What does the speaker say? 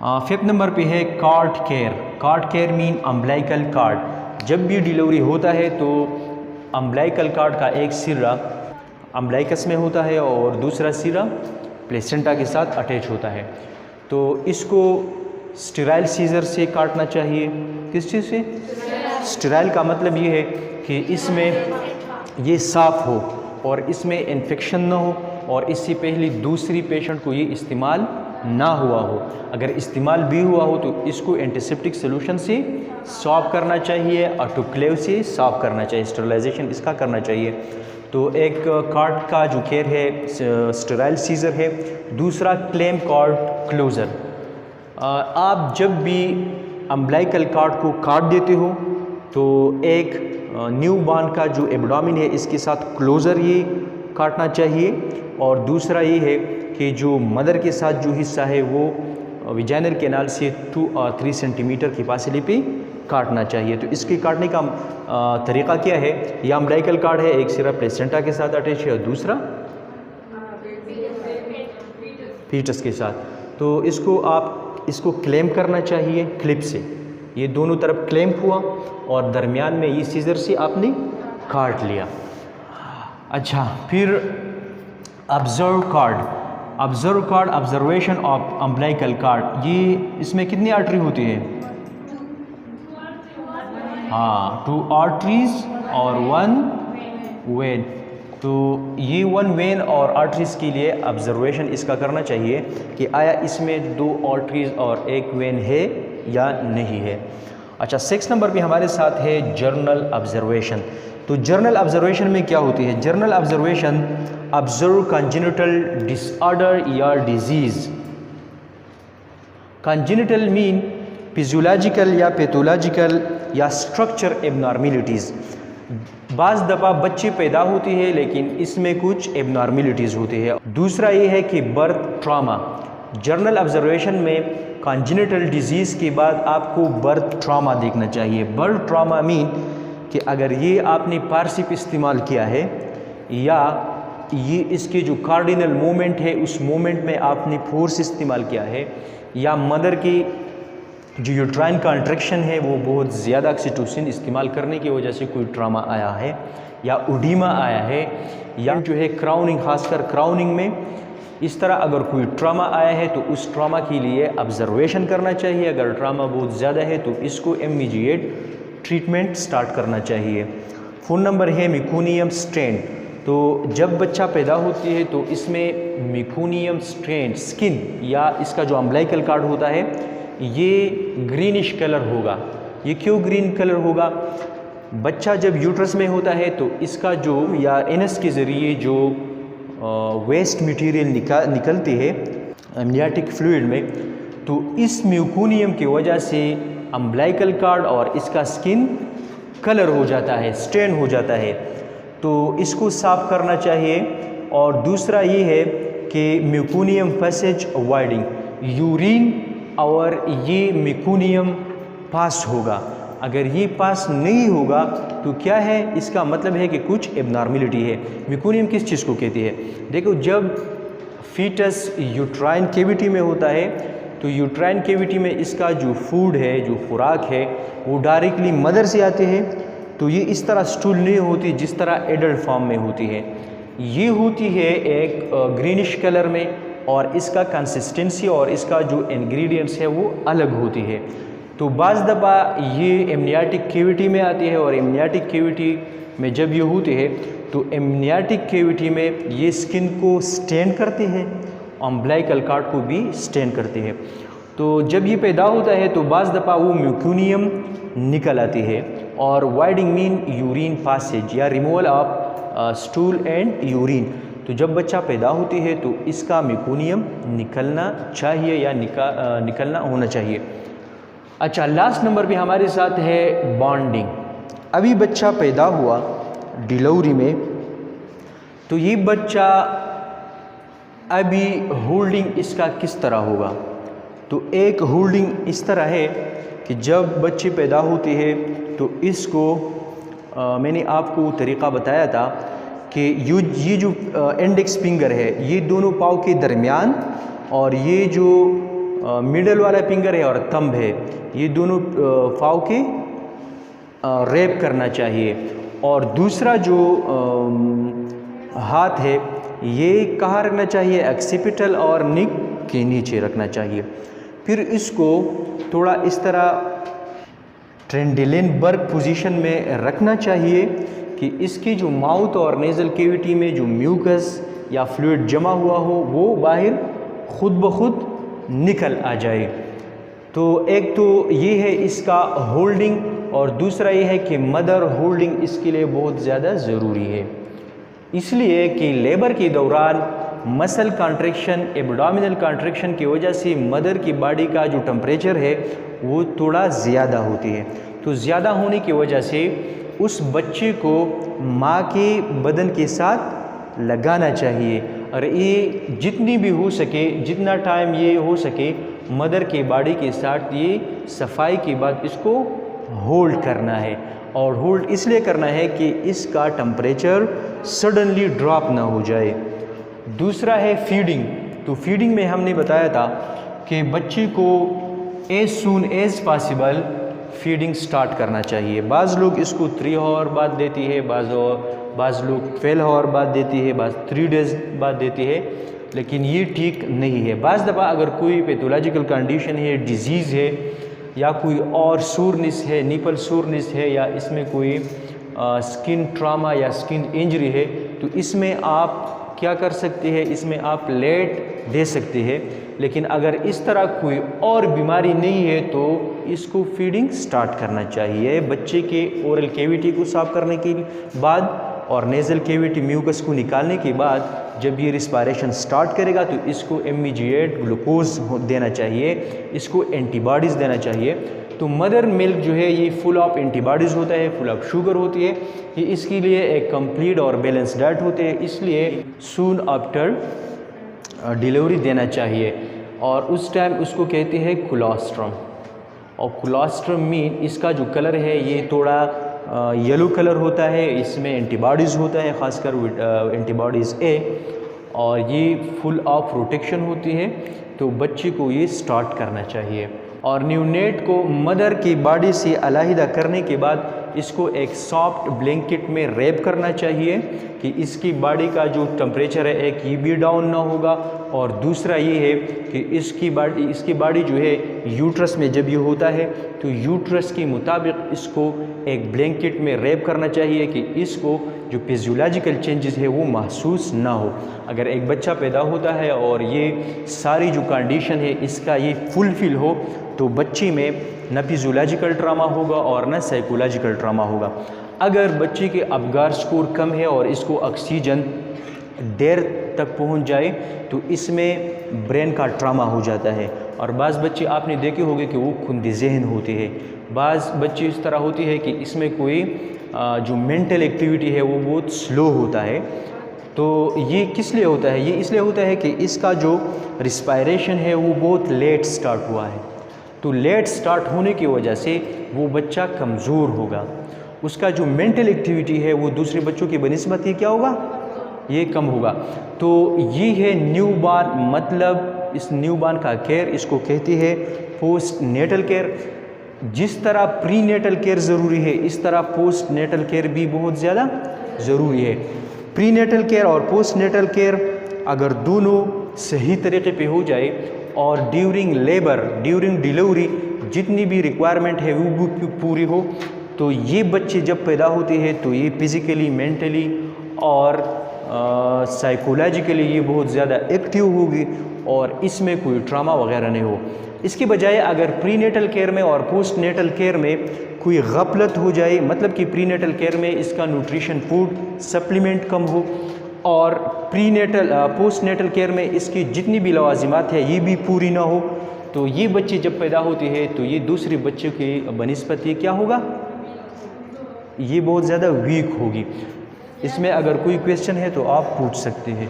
Fifth number पे है card care. Card care mean umbilical card. जब भी डिलीवरी होता है तो अम्बलाइकल कार्ड का एक सिरा अम्बलाइकस में होता है और दूसरा सिरा प्लेसेंटा के साथ अटैच होता है। तो इसको स्टेराइल सीजर से काटना चाहिए। किस चीज़ से? स्टेराइल का मतलब ये है कि इसमें ये साफ़ हो और इसमें इन्फेक्शन ना हो और इससे पहले दूसरी पेशेंट को ये इस्तेमाल ना हुआ हो। अगर इस्तेमाल भी हुआ हो तो इसको एंटीसेप्टिक सोल्यूशन से साफ़ करना चाहिए, ऑटोक्लेव से साफ़ करना चाहिए, स्टेरिलाइजेशन इसका करना चाहिए। तो एक कार्ड का जो केयर है स्टेराइल सीजर है, दूसरा क्लेम कार्ड क्लोज़र। आप जब भी अम्बलाइकल कार्ड को काट देते हो तो एक न्यू बॉर्न का जो एब्डोमेन है इसके साथ क्लोज़र ये काटना चाहिए और दूसरा ये है कि जो मदर के साथ जो हिस्सा है वो विजाइनल कैनाल से 2 और 3 सेंटीमीटर की फासले पे काटना चाहिए। तो इसके काटने का तरीक़ा क्या है? यह अम्बलाइकल कार्ड है, एक सिरा प्लेसेंटा के साथ अटैच है और दूसरा फीटस के साथ। तो इसको क्लेम करना चाहिए क्लिप से। ये दोनों तरफ क्लेम हुआ और दरमियान में ये सीजर से आपने काट लिया। अच्छा, फिर ऑब्जर्वेशन ऑफ अम्बलाइकल कार्ड। ये इसमें कितनी आर्टरी होती है? हाँ, 2 आर्टरीज और 1 वेन। तो ये 1 वेन और आर्टरीज के लिए ऑब्जर्वेशन इसका करना चाहिए कि आया इसमें 2 आर्टरीज और 1 वेन है या नहीं है। अच्छा, 6 नंबर पे हमारे साथ है जर्नल ऑब्जर्वेशन। तो जर्नल ऑब्जर्वेशन में क्या होती है? Journal observation observe congenital disorder या डिजीज़। कंजेनिटल मीन फिजियोलॉजिकल या पैथोलॉजिकल या स्ट्रक्चर एबनॉर्मेलिटीज़। बाज़ दफ़ा बच्चे पैदा होती है लेकिन इसमें कुछ एबनॉर्मेलिटीज़ होती है। दूसरा ये है कि बर्थ ट्रॉमा। जर्नल ऑब्जर्वेशन में कंजेनिटल डिजीज़ के बाद आपको बर्थ ट्रॉमा देखना चाहिए। बर्थ ट्रॉमा मीन कि अगर ये आपने पार्सिप इस्तेमाल किया है या ये इसके जो कार्डिनल मूवमेंट है उस मूवमेंट में आपने फोर्स इस्तेमाल किया है या मदर की जो यूट्राइन कॉन्ट्रैक्शन है वो बहुत ज़्यादा ऑक्सीटोसिन इस्तेमाल करने की वजह से कोई ट्रामा आया है या उडीमा आया है या जो है क्राउनिंग, खासकर क्राउनिंग में इस तरह अगर कोई ट्रामा आया है तो उस ट्रामा के लिए ऑब्जर्वेशन करना चाहिए। अगर ट्रामा बहुत ज़्यादा है तो इसको इमीडिएट ट्रीटमेंट स्टार्ट करना चाहिए। फ़ोन नंबर है मिकोनियम स्ट्रेन। तो जब बच्चा पैदा होती है तो इसमें मिकोनियम स्ट्रेन स्किन या इसका जो अम्बलाइकल कार्ड होता है ये ग्रीनिश कलर होगा। ये क्यों ग्रीन कलर होगा? बच्चा जब यूट्रस में होता है तो इसका जो या एनस के ज़रिए जो वेस्ट मटेरियल निकलती है एमनियाटिक फ्लूइड में, तो इस म्यूकोनियम की वजह से अम्बलाइकल कार्ड और इसका स्किन कलर हो जाता है, स्टेन हो जाता है। तो इसको साफ़ करना चाहिए। और दूसरा ये है कि म्यूकोनियम पैसेज वाइडिंग, यूरिन और ये म्यूकोनियम पास होगा। अगर ये पास नहीं होगा तो क्या है? इसका मतलब है कि कुछ एबनॉर्मेलिटी है। म्यूकोनियम किस चीज़ को कहती है? देखो, जब फीटस यूट्राइन कैविटी में होता है तो यूट्राइन कैविटी में इसका जो फूड है, जो खुराक है, वो डायरेक्टली मदर से आते हैं। तो ये इस तरह स्टूल नहीं होती जिस तरह एडल्ट फॉर्म में होती है। ये होती है एक ग्रीनिश कलर में और इसका कंसिस्टेंसी और इसका जो इंग्रेडिएंट्स है वो अलग होती है। तो बाज़ दफ़ा ये एमनियाटिक कैविटी में आती है और एमनियाटिक कैविटी में जब ये होती है तो एमनियाटिक कैविटी में ये स्किन को स्टेन करती है, अम्बलाइकल कार्ड को भी स्टेन करती है। तो जब ये पैदा होता है तो बाज़ दफ़ा वो म्यूकोनियम निकल आती है और वाइडिंग मीन यूरिन पासेज या removal of stool and urine. तो जब बच्चा पैदा होती है तो इसका म्यूकोनियम निकलना चाहिए या निकलना होना चाहिए। अच्छा, लास्ट नंबर पे हमारे साथ है बॉन्डिंग। अभी बच्चा पैदा हुआ डिलीवरी में तो ये बच्चा अभी होल्डिंग इसका किस तरह होगा? तो एक होल्डिंग इस तरह है कि जब बच्चे पैदा होते हैं तो इसको मैंने आपको तरीक़ा बताया था कि ये जो इंडेक्स फिंगर है ये दोनों पाँव के दरमियान और ये जो मिडल वाला फिंगर है और थंब है, ये दोनों पाँव के रैप करना चाहिए। और दूसरा जो हाथ है ये कहाँ रखना चाहिए, एक्सिपिटल और निक के नीचे रखना चाहिए। फिर इसको थोड़ा इस तरह ट्रेंडिलेनबर्ग पोजीशन में रखना चाहिए कि इसकी जो माउथ और नेज़ल कैविटी में जो म्यूकस या फ्लूइड जमा हुआ हो वो बाहर खुद ब खुद निकल आ जाए। तो एक तो ये है इसका होल्डिंग, और दूसरा ये है कि मदर होल्डिंग इसके लिए बहुत ज़्यादा ज़रूरी है, इसलिए कि लेबर के दौरान मसल कॉन्ट्रैक्शन, एब्डोमिनल कॉन्ट्रैक्शन की वजह से मदर की बॉडी का जो टेम्परेचर है वो थोड़ा ज़्यादा होती है। तो ज़्यादा होने की वजह से उस बच्चे को माँ के बदन के साथ लगाना चाहिए, और ये जितनी भी हो सके, जितना टाइम ये हो सके मदर के बॉडी के साथ ये सफाई के बाद इसको होल्ड करना है। और होल्ड इसलिए करना है कि इसका टेम्परेचर सडनली ड्रॉप ना हो जाए। दूसरा है फीडिंग। तो फीडिंग में हमने बताया था कि बच्चे को as soon as possible feeding start करना चाहिए। बाज़ लोग इसको 3 आवर बाद देती है, बाज़ लोग 12 आवर बाद देती है, बाज़ 3 डेज़ बाद देती है, लेकिन ये ठीक नहीं है। बाज़ दफ़ा अगर कोई पैथोलॉजिकल कंडीशन है, डिजीज़ है, या कोई और सूरनेस है, निपल सूरनेस है, या इसमें कोई स्किन ट्रामा या स्किन इंजरी है, तो इसमें आप क्या कर सकते हैं, इसमें आप लेट दे सकते हैं। लेकिन अगर इस तरह कोई और बीमारी नहीं है तो इसको फीडिंग स्टार्ट करना चाहिए। बच्चे के ओरल कैविटी को साफ करने के बाद और नेज़ल कैविटी म्यूकस को निकालने के बाद जब ये रिस्पायरेशन स्टार्ट करेगा तो इसको इमीडिएट ग्लूकोज देना चाहिए, इसको एंटीबॉडीज़ देना चाहिए। तो मदर मिल्क जो है ये फुल ऑफ एंटीबॉडीज़ होता है, फुल ऑफ शुगर होती है, ये इसके लिए एक कंप्लीट और बैलेंस डाइट होते हैं, इसलिए सून आफ्टर डिलीवरी देना चाहिए। और उस टाइम उसको कहते हैं कोलोस्ट्रम, और कोलोस्ट्रम मीन इसका जो कलर है ये थोड़ा येलो कलर होता है, इसमें एंटीबॉडीज़ होता है, ख़ासकर एंटीबॉडीज़ ए, और ये फुल ऑफ प्रोटेक्शन होती है। तो बच्चे को ये स्टार्ट करना चाहिए। और न्यूनेट को मदर की बॉडी से अलहदा करने के बाद इसको एक सॉफ्ट ब्लैंकेट में रैप करना चाहिए कि इसकी बॉडी का जो टेम्परेचर है एक ये भी डाउन ना होगा। और दूसरा ये है कि इसकी बॉडी जो है यूट्रस में जब ये होता है तो यूट्रस के मुताबिक इसको एक ब्लैंकेट में रैप करना चाहिए कि इसको जो फिजियोलॉजिकल चेंजेस है वो महसूस ना हो। अगर एक बच्चा पैदा होता है और ये सारी जो कंडीशन है इसका ये फुलफिल हो तो बच्चे में न फिजियोलॉजिकल ट्रामा होगा और न साइकोलॉजिकल ट्रामा होगा। अगर बच्चे के अपगार स्कोर कम है और इसको ऑक्सीजन देर तक पहुंच जाए तो इसमें ब्रेन का ट्रामा हो जाता है। और बाज़ बच्चे आपने देखे होंगे कि वो खुंद ज़हन होते हैं, बाज़ बच्चे इस तरह होती है कि इसमें कोई जो मेंटल एक्टिविटी है वो बहुत स्लो होता है। तो ये किस लिए होता है? ये इसलिए होता है कि इसका जो रिस्पायरेशन है वो बहुत लेट स्टार्ट हुआ है। तो लेट स्टार्ट होने की वजह से वो बच्चा कमज़ोर होगा, उसका जो मेंटल एक्टिविटी है वो दूसरे बच्चों की बनिस्बत ही क्या होगा, ये कम होगा। तो ये है न्यूबॉर्न, मतलब इस न्यूबॉर्न का केयर इसको कहती है पोस्ट नेटल केयर। जिस तरह प्री नेटल केयर ज़रूरी है इस तरह पोस्ट नेटल केयर भी बहुत ज़्यादा ज़रूरी है। प्री नेटल केयर और पोस्ट नेटल केयर अगर दोनों सही तरीके पे हो जाए और ड्यूरिंग लेबर, ड्यूरिंग डिलीवरी जितनी भी रिक्वायरमेंट है वो भी पूरी हो तो ये बच्चे जब पैदा होते हैं तो ये फिज़िकली, मेंटली और साइकोलॉजिकली ये बहुत ज़्यादा एक्टिव होगी और इसमें कोई ट्रामा वगैरह नहीं हो। इसके बजाय अगर प्री नेटल केयर में और पोस्ट नेटल केयर में कोई गफलत हो जाए, मतलब कि प्री नेटल केयर में इसका न्यूट्रिशन फूड सप्लीमेंट कम हो और prenatal postnatal care में इसकी जितनी भी लवाजिमात है ये भी पूरी ना हो तो ये बच्चे जब पैदा होते हैं तो ये दूसरे बच्चों की बनिस्बत ये क्या होगा, ये बहुत ज़्यादा वीक होगी। इसमें अगर कोई क्वेश्चन है तो आप पूछ सकते हैं।